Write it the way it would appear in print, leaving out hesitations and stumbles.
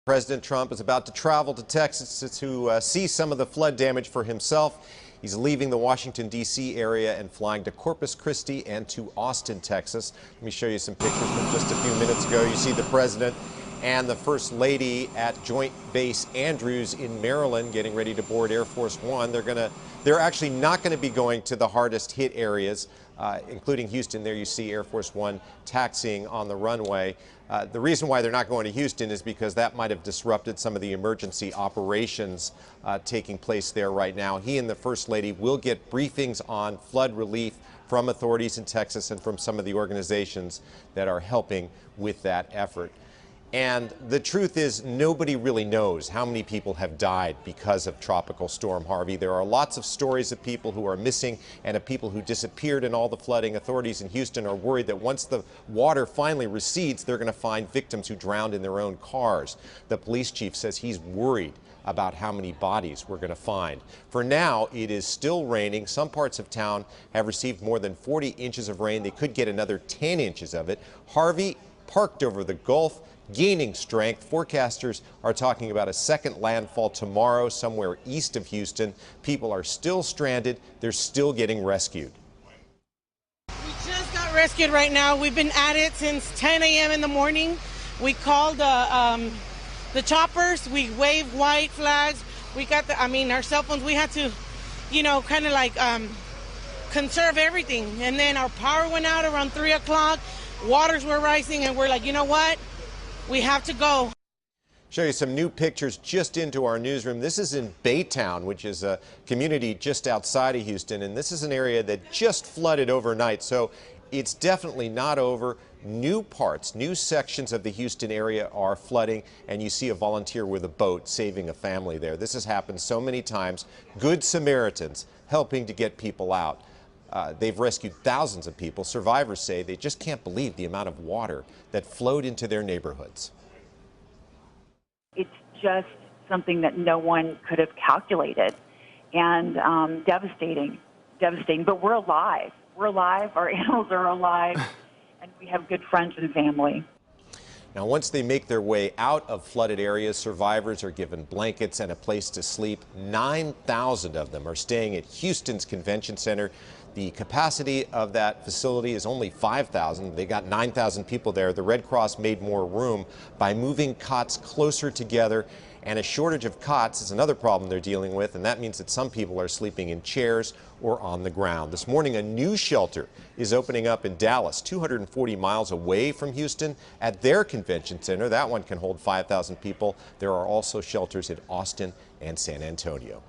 President Trump is about to travel to Texas to see some of the flood damage for himself. He's leaving the Washington, D.C. area and flying to Corpus Christi and to Austin, Texas. Let me show you some pictures from just a few minutes ago. You see the president and the First Lady at Joint Base Andrews in Maryland getting ready to board Air Force One. They're actually not going to be going to the hardest hit areas, including Houston. There you see Air Force One taxiing on the runway. The reason why they're not going to Houston is because that might have disrupted some of the emergency operations taking place there right now. He and the First Lady will get briefings on flood relief from authorities in Texas and from some of the organizations that are helping with that effort. And the truth is, nobody really knows how many people have died because of Tropical Storm Harvey. There are lots of stories of people who are missing and of people who disappeared in all the flooding. Authorities in Houston are worried that once the water finally recedes, they're going to find victims who drowned in their own cars. The police chief says he's worried about how many bodies we're going to find. For now, it is still raining. Some parts of town have received more than 40 inches of rain. They could get another 10 inches of it. Harvey parked over the Gulf, gaining strength. Forecasters are talking about a second landfall tomorrow somewhere east of Houston. People are still stranded. They're still getting rescued. We just got rescued right now. We've been at it since 10 a.m. in the morning. We called the choppers. We waved white flags. We got our cell phones. We had to, kind of like conserve everything. And then our power went out around 3 o'clock. Waters were rising, and we're like, you know what? We have to go. Show you some new pictures just into our newsroom. This is in Baytown, which is a community just outside of Houston, and this is an area that just flooded overnight, so it's definitely not over. New sections of the Houston area are flooding, and you see a volunteer with a boat saving a family there. This has happened so many times. Good Samaritans helping to get people out. They've rescued thousands of people. Survivors say they just can't believe the amount of water that flowed into their neighborhoods. It's just something that no one could have calculated, and devastating. But we're alive. We're alive. Our animals are alive, and we have good friends and family. Now, once they make their way out of flooded areas, survivors are given blankets and a place to sleep. 9,000 of them are staying at Houston's Convention Center. The capacity of that facility is only 5,000. They got 9,000 people there. The Red Cross made more room by moving cots closer together, and a shortage of cots is another problem they're dealing with, and that means that some people are sleeping in chairs or on the ground. This morning, a new shelter is opening up in Dallas, 240 miles away from Houston, at their convention center. That one can hold 5,000 people. There are also shelters in Austin and San Antonio.